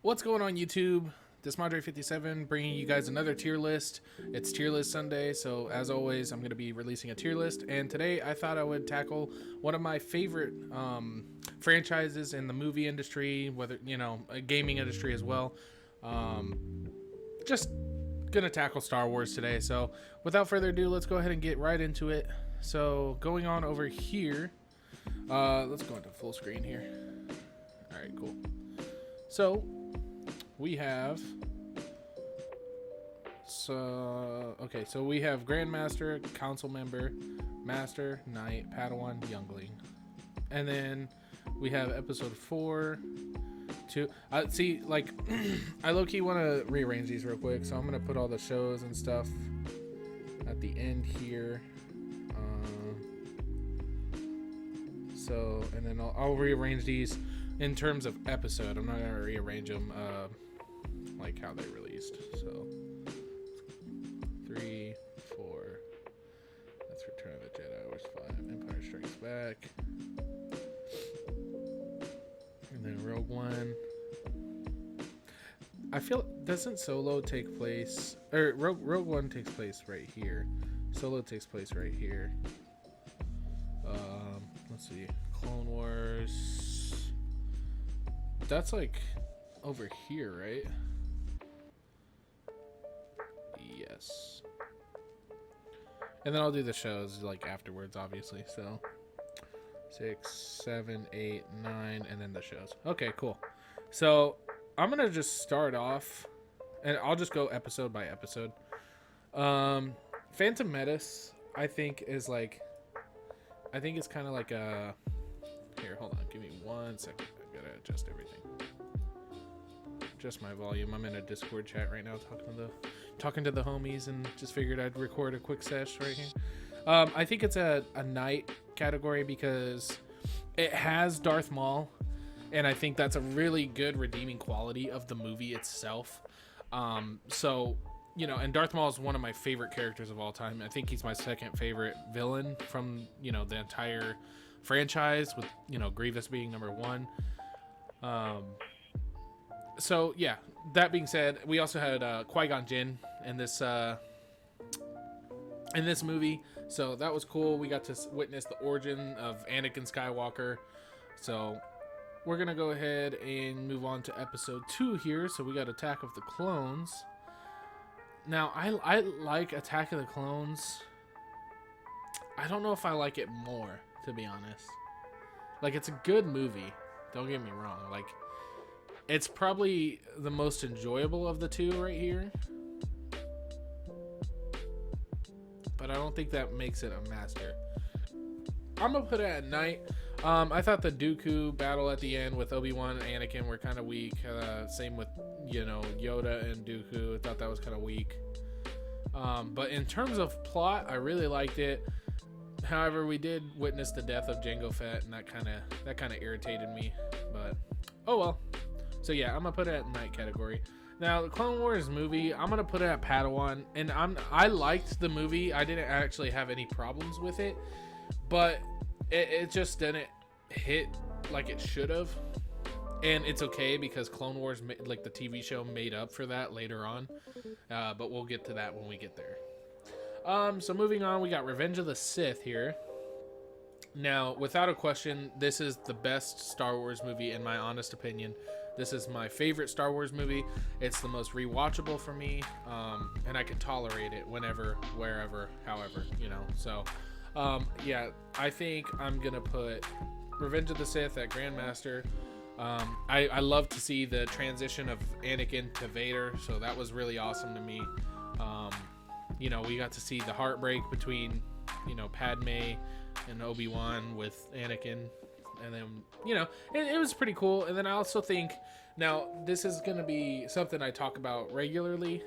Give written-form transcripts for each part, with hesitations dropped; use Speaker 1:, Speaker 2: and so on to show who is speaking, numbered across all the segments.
Speaker 1: What's going on YouTube? This Madre57 bringing you guys another tier list. It's tier list Sunday, so as always, I'm going to be releasing a tier list. And today I thought I would tackle one of my favorite franchises in the movie industry, whether, a gaming industry as well. Just going to tackle Star Wars today. So without further ado, let's go ahead and get right into it. So going on over here, let's go into full screen here. All right, cool. So we have so we have Grandmaster, Council Member, Master, Knight, Padawan, Youngling, and then we have Episode 4. See, like, I low-key want to rearrange these real quick, so I'm gonna put all the shows and stuff at the end here. And then I'll rearrange these in terms of episode. I'm not gonna rearrange them like how they released. So 3, 4. That's Return of the Jedi. Where's 5? Empire Strikes Back. And then Rogue One. I feel, doesn't Solo take place, or Rogue One takes place right here. Solo takes place right here. Let's see. Clone Wars. That's like over here, right? Yes. And then I'll do the shows like afterwards, obviously. So 6, 7, 8, 9, and then the shows. Okay, cool. So I'm gonna just start off, and I'll just go episode by episode. Phantom Menace, I think it's kind of like a. Here, hold on. Give me 1 second. I gotta adjust everything. Adjust my volume. I'm in a Discord chat right now, talking to the homies, and just figured I'd record a quick sesh right here. I think it's a night category because it has Darth Maul, and I think that's a really good redeeming quality of the movie itself. So, and Darth Maul is one of my favorite characters of all time. I think he's my second favorite villain from, the entire franchise, with, Grievous being number 1. So, yeah, that being said, we also had Qui-Gon Jinn in this movie. So that was cool. We got to witness the origin of Anakin Skywalker. So we're going to go ahead and move on to episode 2 here. So we got Attack of the Clones. Now, I like Attack of the Clones. I don't know if I like it more, to be honest. Like, it's a good movie. Don't get me wrong. Like, it's probably the most enjoyable of the two right here. But I don't think that makes it a master. I'm going to put it at night. I thought the Dooku battle at the end with Obi-Wan and Anakin were kind of weak. Same with, Yoda and Dooku. I thought that was kind of weak. But in terms of plot, I really liked it. However, we did witness the death of Jango Fett, and that kind of irritated me. But oh well. So yeah, I'm gonna put it at night category. Now the Clone Wars movie, I'm gonna put it at Padawan, and I liked the movie. I didn't actually have any problems with it, but it just didn't hit like it should have. And it's okay because Clone Wars, like the TV show, made up for that later on. But we'll get to that when we get there. So moving on, we got Revenge of the Sith here. Now, without a question, this is the best Star Wars movie in my honest opinion. This is my favorite Star Wars movie. It's the most rewatchable for me, and I can tolerate it whenever, wherever, however, So, yeah, I think I'm gonna put Revenge of the Sith at Grandmaster. I love to see the transition of Anakin to Vader, so that was really awesome to me. We got to see the heartbreak between, Padme and Obi-Wan with Anakin, and then, it was pretty cool. And then I also think, now, this is going to be something I talk about regularly,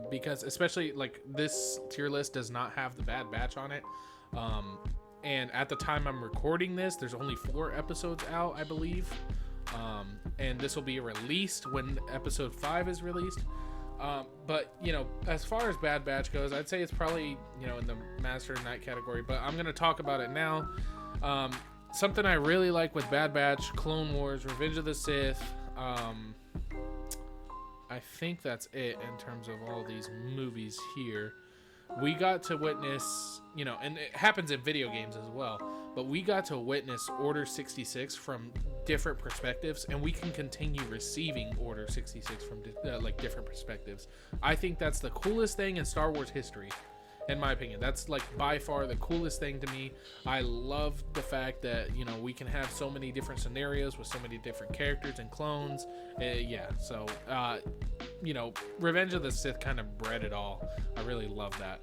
Speaker 1: because especially, like, this tier list does not have the Bad Batch on it. And at the time I'm recording this, there's only 4 episodes out, I believe. And this will be released when episode 5 is released. But, as far as Bad Batch goes, I'd say it's probably, in the Master and Night category, but I'm going to talk about it now. Something I really like with Bad Batch, Clone Wars, Revenge of the Sith, I think that's it in terms of all these movies here. We got to witness, you know, and it happens in video games as well, but we got to witness Order 66 from different perspectives, and we can continue receiving Order 66 from like different perspectives. I think that's the coolest thing in Star Wars history, in my opinion. That's like by far the coolest thing to me. I love the fact that, you know, we can have so many different scenarios with so many different characters and clones. You know, Revenge of the Sith kind of bred it all. I really love that.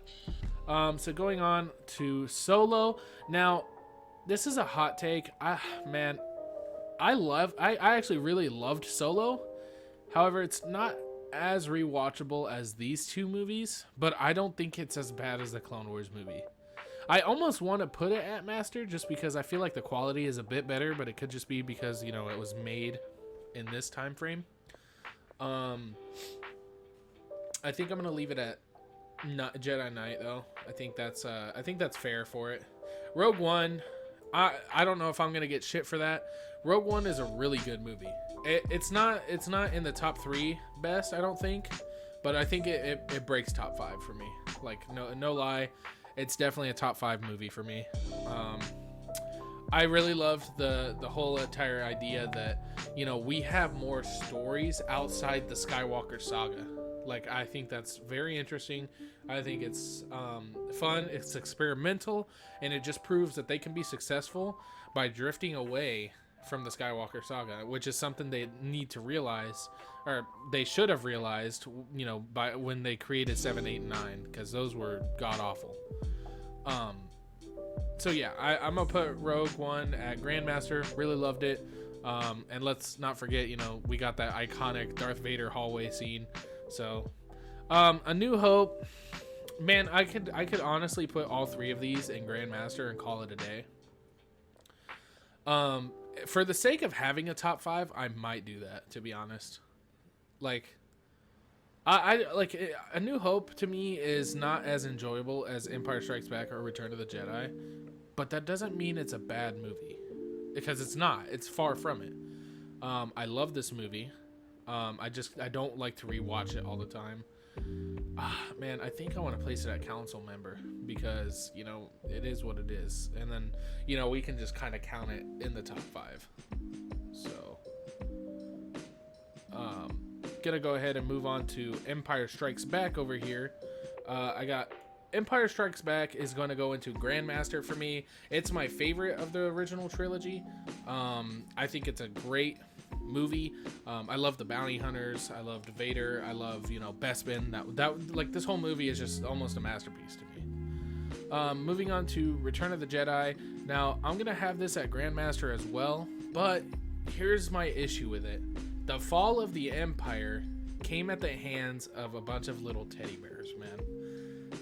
Speaker 1: So going on to Solo. Now, this is a hot take. I actually really loved Solo. However, it's not as rewatchable as these two movies, but I don't think it's as bad as the Clone Wars movie. I almost want to put it at Master just because I feel like the quality is a bit better, but it could just be because, you know, it was made in this time frame. I think I'm gonna leave it at Jedi Knight though. I think that's fair for it. Rogue One, I don't know if I'm gonna get shit for that. Rogue One is a really good movie. It's not in the top 3 best, I don't think, but I think it breaks top 5 for me. Like no lie, it's definitely a top 5 movie for me. I really loved the whole entire idea that, you know, we have more stories outside the Skywalker saga. Like, I think that's very interesting. I think it's fun, it's experimental, and it just proves that they can be successful by drifting away from the Skywalker saga, which is something they need to realize, or they should have realized, you know, by when they created 7, 8, and 9, because those were god awful. So yeah, I'm gonna put Rogue One at Grandmaster. Really loved it. And let's not forget, you know, we got that iconic Darth Vader hallway scene. So, A New Hope, man, I could honestly put all 3 of these in Grandmaster and call it a day. For the sake of having a top 5, I might do that, to be honest. Like, I like A New Hope to me is not as enjoyable as Empire Strikes Back or Return of the Jedi, but that doesn't mean it's a bad movie, because it's not. It's far from it. I love this movie. I don't like to rewatch it all the time. Man, I think I want to place it at council member because, you know, it is what it is, and then, you know, we can just kind of count it in the top 5. So, gonna go ahead and move on to Empire Strikes Back over here. I got Empire Strikes Back is going to go into Grandmaster for me. It's my favorite of the original trilogy. I think it's a great movie. I love the bounty hunters. I loved Vader. I love, you know, Bespin. That like, this whole movie is just almost a masterpiece to me. Moving on to Return of the Jedi. Now, I'm gonna have this at Grandmaster as well, but here's my issue with it. The fall of the Empire came at the hands of a bunch of little teddy bears, man.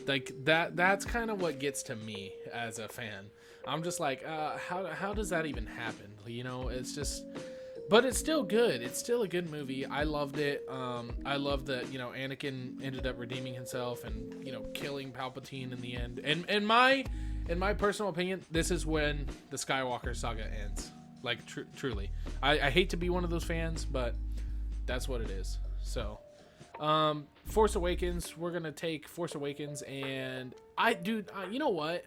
Speaker 1: Like, that's kind of what gets to me as a fan. I'm just like, how does that even happen? You know, it's just, but it's still good. It's still a good movie. I loved it. I love that, you know, Anakin ended up redeeming himself and, you know, killing Palpatine in the end. And in my personal opinion, this is when the Skywalker saga ends. Like, truly. I hate to be one of those fans, but that's what it is. So, Force Awakens, we're gonna take Force Awakens, and you know what?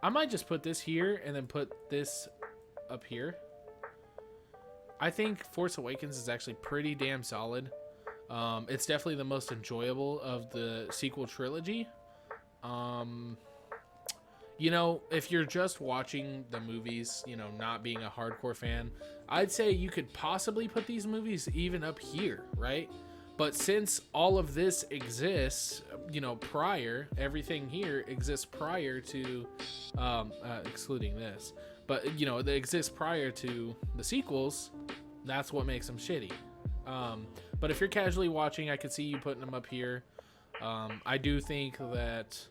Speaker 1: I might just put this here and then put this up here. I think Force Awakens is actually pretty damn solid. It's definitely the most enjoyable of the sequel trilogy. You know, if you're just watching the movies, you know, not being a hardcore fan, I'd say you could possibly put these movies even up here, right? But since all of this exists, you know, everything here exists prior to, excluding this, but, you know, they exist prior to the sequels, that's what makes them shitty. But if you're casually watching, I could see you putting them up here. I do think that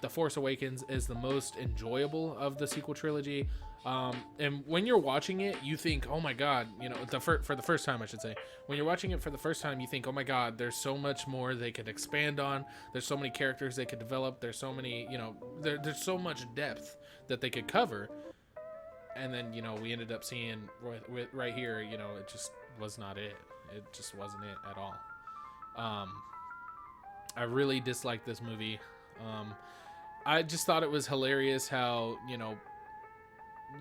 Speaker 1: The Force Awakens is the most enjoyable of the sequel trilogy. And when you're watching it, you think, oh my God, you know, for the first time, I should say, when you're watching it for the first time, you think, oh my God, there's so much more they could expand on. There's so many characters they could develop. There's so many, you know, there's so much depth that they could cover. And then, you know, we ended up seeing right here, you know, it just was not it. It just wasn't it at all. I really disliked this movie. I just thought it was hilarious how,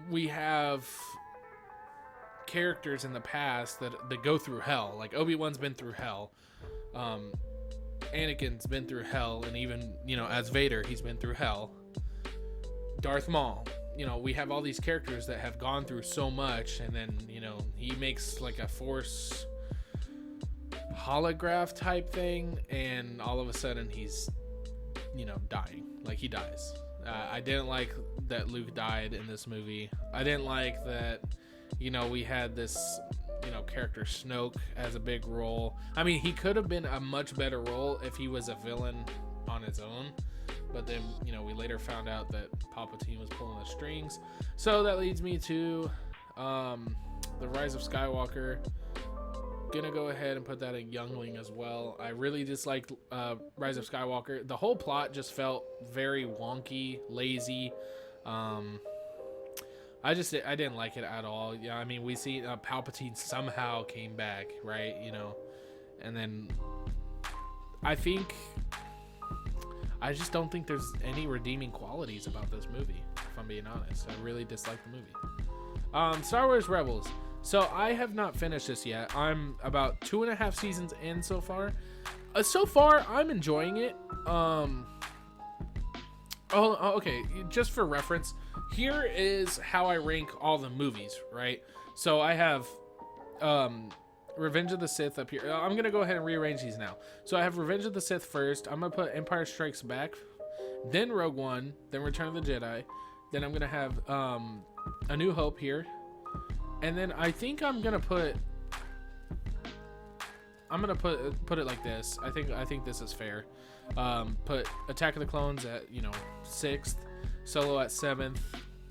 Speaker 1: we have characters in the past that go through hell. Like Obi-Wan's been through hell. Anakin's been through hell, and even, as Vader, he's been through hell. Darth Maul. We have all these characters that have gone through so much, and then, he makes like a Force holograph type thing, and all of a sudden he's, dying. Like, he dies. I didn't like that Luke died in this movie. I didn't like that, we had this, character Snoke as a big role. I mean, he could have been a much better role if he was a villain on his own. But then, we later found out that Palpatine was pulling the strings. So that leads me to the Rise of Skywalker. Gonna go ahead and put that in Youngling as well. I really disliked Rise of Skywalker. The whole plot just felt very wonky, lazy. I didn't like it at all. Yeah, I mean, we see Palpatine somehow came back, right? And then I just don't think there's any redeeming qualities about this movie, if I'm being honest. I really dislike the movie. Star Wars Rebels. So I have not finished this yet. I'm about 2.5 seasons in so far. So far, I'm enjoying it. Okay. Just for reference, here is how I rank all the movies, right? So I have Revenge of the Sith up here. I'm going to go ahead and rearrange these now. So I have Revenge of the Sith first. I'm going to put Empire Strikes Back, then Rogue One, then Return of the Jedi. Then I'm going to have A New Hope here. And then I think I'm going to put it like this. I think this is fair. Put Attack of the Clones at, 6th, Solo at 7th,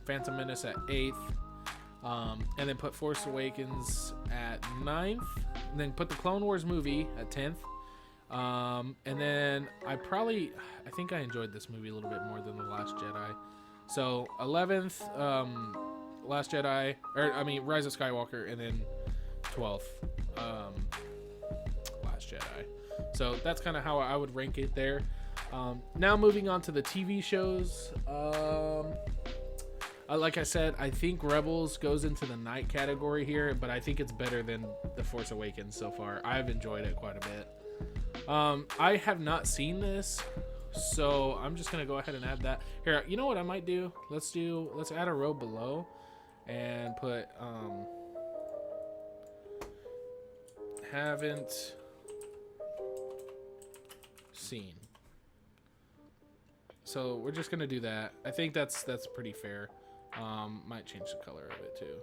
Speaker 1: Phantom Menace at 8th. And then put Force Awakens at 9th, and then put the Clone Wars movie at 10th. And then I think I enjoyed this movie a little bit more than The Last Jedi. So 11th, Rise of Skywalker, and then 12th, Last Jedi. So that's kind of how I would rank it there. Now moving on to the TV shows. Like I said, I think Rebels goes into the night category here, but I think it's better than The Force Awakens so far. I've enjoyed it quite a bit. I have not seen this, so I'm just going to go ahead and add that. Here, you know what I might do? Let's add a row below and put haven't seen. So we're just going to do that. I think that's pretty fair. Might change the color of it too.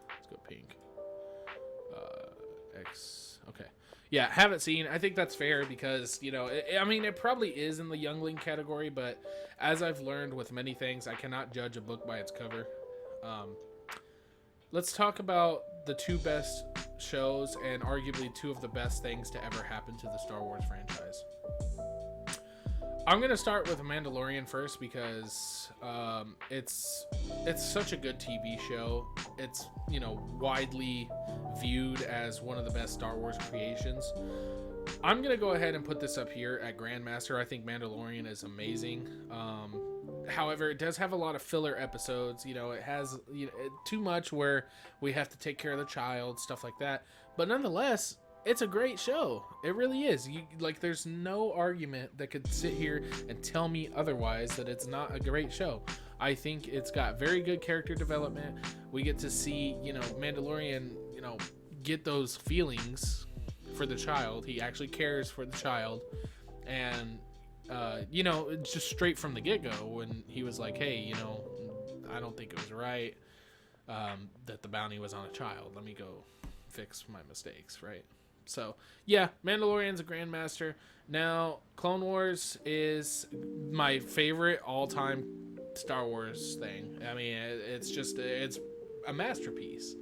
Speaker 1: Let's go pink. Okay. Yeah, haven't seen. I think that's fair because, it probably is in the Youngling category, but as I've learned with many things, I cannot judge a book by its cover. Let's talk about the two best shows and arguably two of the best things to ever happen to the Star Wars franchise. I'm going to start with Mandalorian first because it's such a good TV show. It's, widely viewed as one of the best Star Wars creations. I'm going to go ahead and put this up here at Grandmaster. I think Mandalorian is amazing. However, it does have a lot of filler episodes. It has too much where we have to take care of the child, stuff like that. But nonetheless, it's a great show. It really is. There's no argument that could sit here and tell me otherwise that it's not a great show. I think it's got very good character development. We get to see, Mandalorian, get those feelings for the child. He actually cares for the child. And, just straight from the get-go when he was like, hey, I don't think it was right that the bounty was on a child. Let me go fix my mistakes, right? So, yeah, Mandalorian's a Grandmaster. Now, Clone Wars is my favorite all-time Star Wars thing. I mean, it's a masterpiece.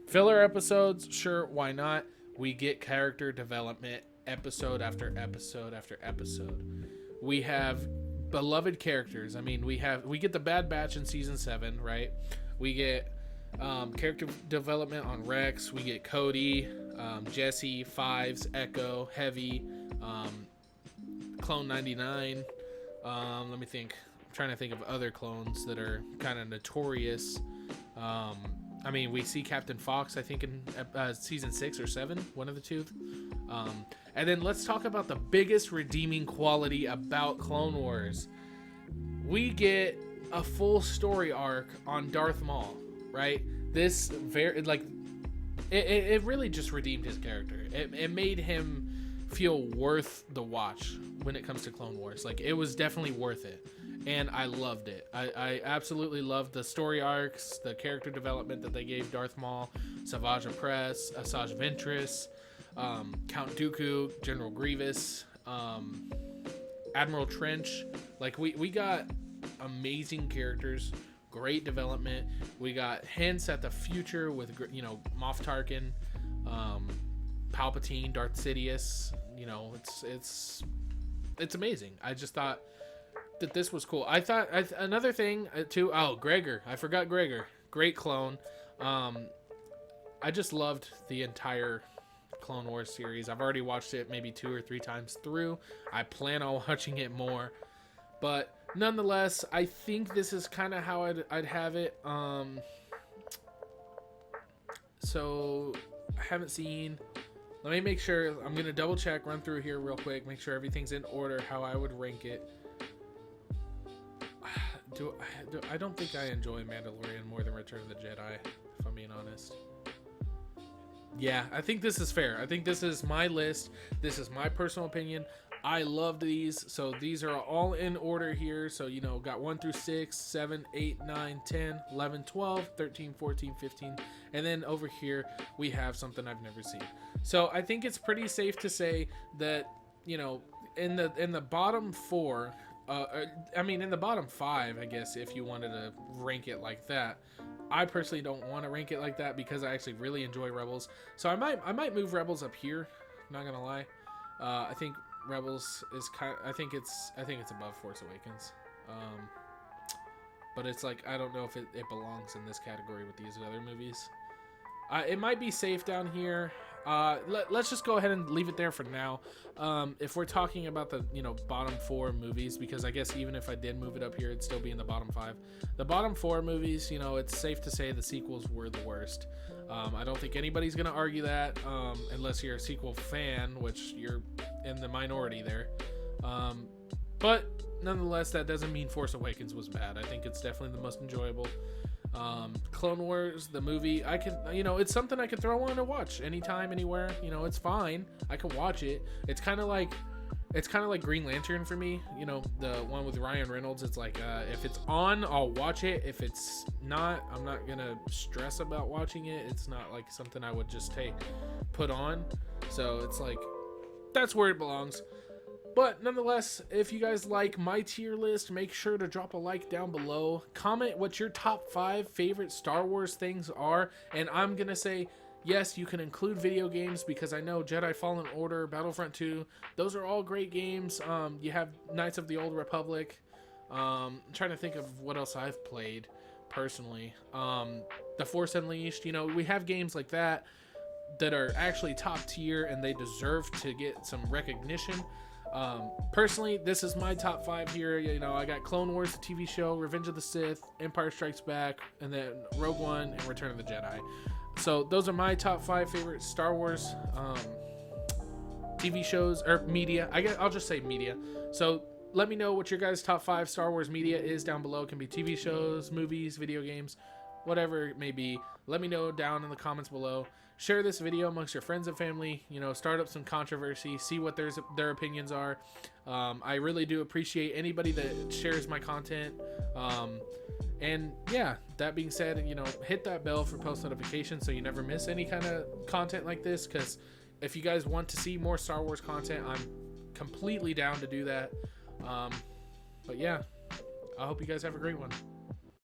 Speaker 1: Filler episodes, sure, why not? We get character development episode after episode after episode. We have beloved characters. I mean, we get the Bad Batch in season 7, right? We get character development on Rex. We get Cody. Jesse, Fives, Echo, Heavy, Clone 99. Let me think. I'm trying to think of other clones that are kind of notorious. I mean, we see Captain Fox, I think, in season 6 or 7, one of the two. And then let's talk about the biggest redeeming quality about Clone Wars. We get a full story arc on Darth Maul, right? This it really just redeemed his character. It made him feel worth the watch when it comes to Clone Wars. Like, it was definitely worth it. And I loved it. I absolutely loved the story arcs, the character development that they gave Darth Maul, Savage Opress, Asajj Ventress, Count Dooku, General Grievous, Admiral Trench. Like, we got amazing characters, great development. We got hints at the future with, Moff Tarkin, Palpatine, Darth Sidious. It's amazing. I just thought that this was cool. I thought another thing too. Oh, Gregor. I forgot Gregor. Great clone. I just loved the entire Clone Wars series. I've already watched it maybe 2 or 3 times through. I plan on watching it more, but nonetheless, I think this is kind of how I'd have it. So I haven't seen. Let me make sure. I'm gonna double check, run through here real quick, make sure everything's in order how I would rank it. I don't think I enjoy Mandalorian more than Return of the Jedi, if I'm being honest. Yeah, I think this is fair. I think this is my list. This is my personal opinion. I loved these. So these are all in order here. So, got 1 through 6, 7, 8, 9, 10, 11, 12, 13, 14, 15. And then over here, we have something I've never seen. So I think it's pretty safe to say that, in the bottom 4... in the bottom 5, I guess, if you wanted to rank it like that. I personally don't want to rank it like that because I actually really enjoy Rebels. So I might move Rebels up here. Not gonna lie. I think Rebels is I think it's above Force Awakens. But it's like, I don't know if it belongs in this category with these other movies. It might be safe down here. Let's just go ahead and leave it there for now. If we're talking about the bottom 4 movies, because I guess even if I did move it up here, it'd still be in the bottom 5. The bottom 4 movies, it's safe to say the sequels were the worst. I don't think anybody's gonna argue that, unless you're a sequel fan, which you're in the minority there. But nonetheless, that doesn't mean Force Awakens was bad. I think it's definitely the most enjoyable. Clone Wars, the movie, I can, it's something I can throw on and watch anytime, anywhere. It's fine. I can watch it. It's kind of like Green Lantern for me. The one with Ryan Reynolds. It's like, if it's on, I'll watch it. If it's not, I'm not gonna stress about watching it. It's not like something I would just put on. So it's like, that's where it belongs. But nonetheless, if you guys like my tier list, make sure to drop a like down below. Comment what your top 5 favorite Star Wars things are. And I'm going to say, yes, you can include video games, because I know Jedi Fallen Order, Battlefront 2, those are all great games. You have Knights of the Old Republic. I'm trying to think of what else I've played personally. The Force Unleashed, we have games like that are actually top tier and they deserve to get some recognition. Personally, this is my top 5 here. I got Clone Wars, the TV show, Revenge of the Sith, Empire Strikes Back, and then Rogue One and Return of the Jedi. So those are my top 5 favorite Star Wars TV shows or media. I'll just say media. So let me know what your guys' top 5 Star Wars media is down below. It can be TV shows, movies, video games, whatever it may be. Let me know down in the comments below. Share this video amongst your friends and family, start up some controversy, see what their opinions are. I really do appreciate anybody that shares my content. And yeah, that being said, hit that bell for post notifications so you never miss any kind of content like this, because if you guys want to see more Star Wars content, I'm completely down to do that. But yeah, I hope you guys have a great one.